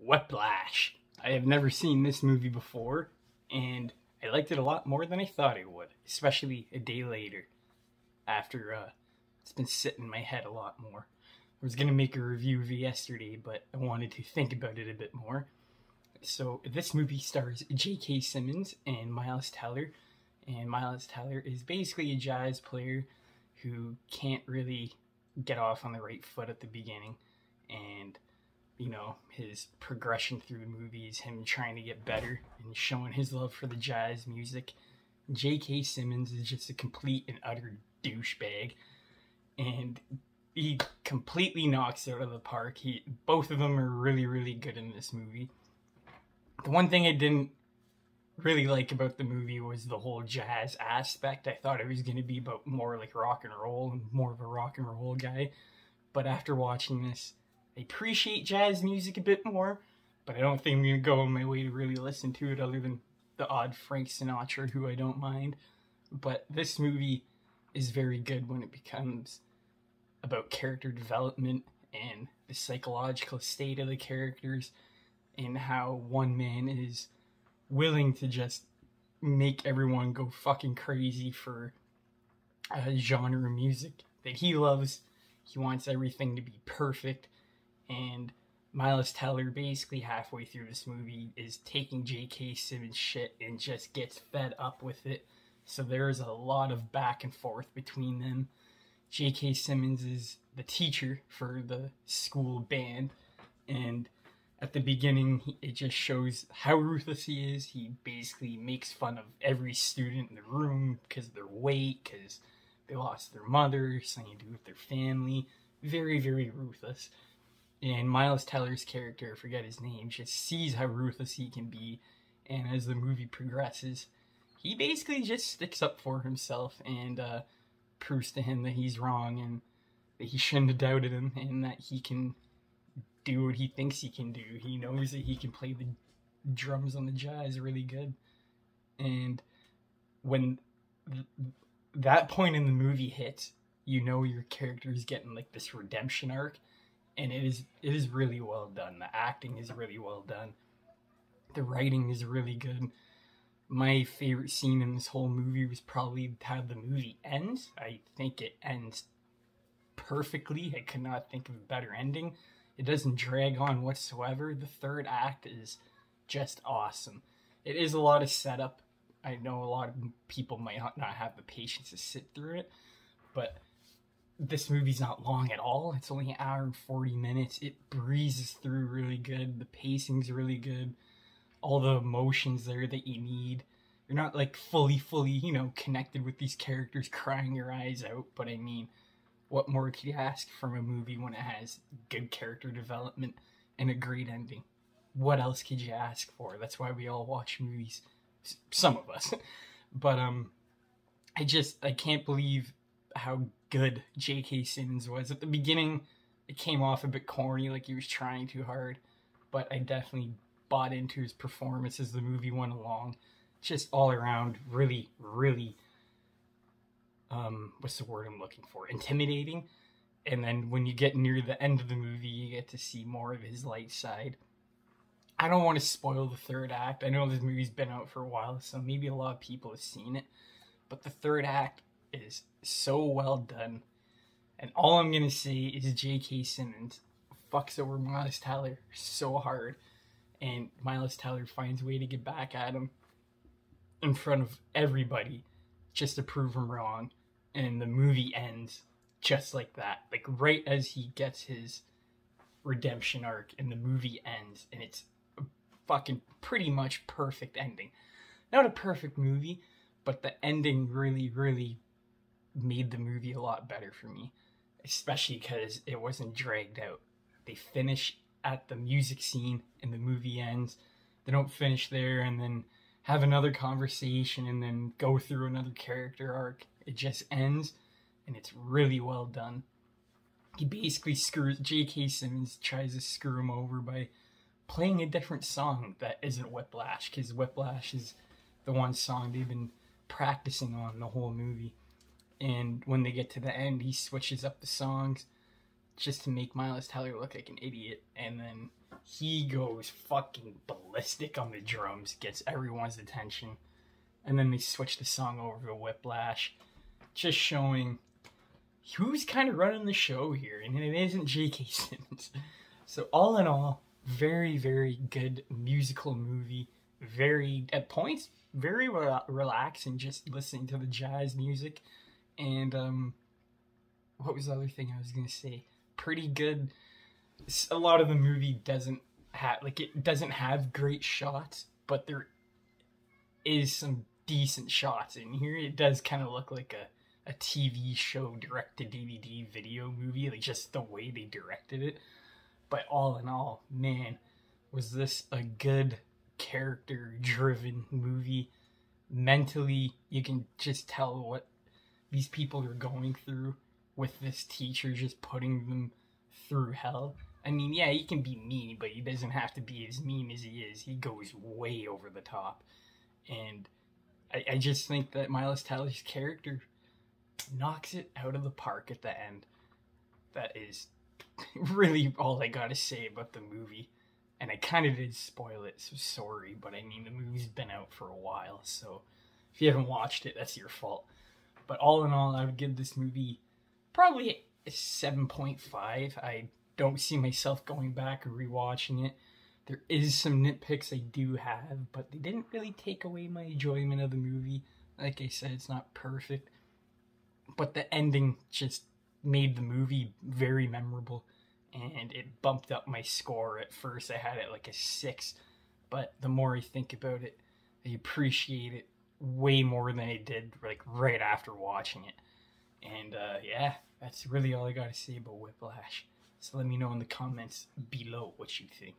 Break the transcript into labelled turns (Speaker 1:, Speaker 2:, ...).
Speaker 1: Whiplash. I have never seen this movie before, and I liked it a lot more than I thought I would, especially a day later, after it's been sitting in my head a lot more. I was going to make a review of it yesterday, but I wanted to think about it a bit more. So this movie stars J.K. Simmons and Miles Teller, and Miles Teller is basically a jazz player who can't really get off on the right foot at the beginning, and you know, his progression through the movie is him trying to get better and showing his love for the jazz music. J.K. Simmons is just a complete and utter douchebag, and he completely knocks it out of the park. Both of them are really, really good in this movie. The one thing I didn't really like about the movie was the whole jazz aspect. I thought it was going to be about more like rock and roll and more of a rock and roll guy. But after watching this, I appreciate jazz music a bit more, but I don't think I'm going to go on my way to really listen to it other than the odd Frank Sinatra, who I don't mind. But this movie is very good when it becomes about character development and the psychological state of the characters and how one man is willing to just make everyone go fucking crazy for a genre of music that he loves. He wants everything to be perfect. And Miles Teller, basically halfway through this movie, is taking J.K. Simmons' shit and just gets fed up with it. So there's a lot of back and forth between them. J.K. Simmons is the teacher for the school band, and at the beginning, it just shows how ruthless he is. He basically makes fun of every student in the room because of their weight, because they lost their mother, something to do with their family. Very, very ruthless. And Miles Teller's character, I forget his name, just sees how ruthless he can be. And as the movie progresses, he basically just sticks up for himself and proves to him that he's wrong and that he shouldn't have doubted him and that he can do what he thinks he can do. He knows that he can play the drums on the jazz really good. And when that point in the movie hits, you know your character is getting like this redemption arc. And it is really well done. The acting is really well done. The writing is really good. My favorite scene in this whole movie was probably how the movie ends. I think it ends perfectly. I could not think of a better ending. It doesn't drag on whatsoever. The third act is just awesome. It is a lot of setup. I know a lot of people might not have the patience to sit through it, but this movie's not long at all. It's only an hour and 40 minutes. It breezes through really good. The pacing's really good. All the emotions there that you need. You're not like fully, connected with these characters crying your eyes out. But I mean, what more could you ask from a movie when it has good character development and a great ending? What else could you ask for? That's why we all watch movies. Some of us. But I can't believe how good J.K. Simmons was. At the beginning, it came off a bit corny, like he was trying too hard, but I definitely bought into his performance as the movie went along. Just all around, really, really, what's the word I'm looking for? Intimidating. And then when you get near the end of the movie, you get to see more of his light side. I don't want to spoil the third act. I know this movie's been out for a while, so maybe a lot of people have seen it, but the third act is so well done. And all I'm going to say is J.K. Simmons fucks over Miles Teller so hard. And Miles Teller finds a way to get back at him in front of everybody just to prove him wrong. And the movie ends just like that. Like right as he gets his redemption arc and the movie ends. And it's a fucking pretty much perfect ending. Not a perfect movie, but the ending really, really made the movie a lot better for me, especially because it wasn't dragged out. They finish at the music scene and the movie ends. They don't finish there and then have another conversation and then go through another character arc. It just ends, and it's really well done. He basically J.K. Simmons tries to screw him over by playing a different song that isn't Whiplash, because Whiplash is the one song they've been practicing on the whole movie. And when they get to the end, he switches up the songs just to make Miles Teller look like an idiot, and then he goes fucking ballistic on the drums, gets everyone's attention, and then they switch the song over to Whiplash, just showing who's kind of running the show here, and it isn't J.K. Simmons. So all in all, very, very good musical movie. Very, at points, very relaxing, just listening to the jazz music. And what was the other thing I was gonna say? Pretty good. A lot of the movie doesn't have great shots, but there is some decent shots in here. It does kind of look like a TV show direct to DVD video movie, like just the way they directed it. But all in all, man, was this a good character driven movie. Mentally, you can just tell what these people are going through with this teacher just putting them through hell. I mean, yeah, he can be mean, but he doesn't have to be as mean as he is. He goes way over the top. And I just think that Miles Teller's character knocks it out of the park at the end. That is really all I gotta say about the movie. And I kind of did spoil it, so sorry, but I mean, the movie's been out for a while, so if you haven't watched it, that's your fault. But all in all, I would give this movie probably a 7.5. I don't see myself going back and rewatching it. There is some nitpicks I do have, but they didn't really take away my enjoyment of the movie. Like I said, it's not perfect, but the ending just made the movie very memorable, and it bumped up my score. At first I had it like a 6, but the more I think about it, I appreciate it way more than I did like right after watching it. And yeah, that's really all I gotta say about Whiplash. So let me know in the comments below what you think.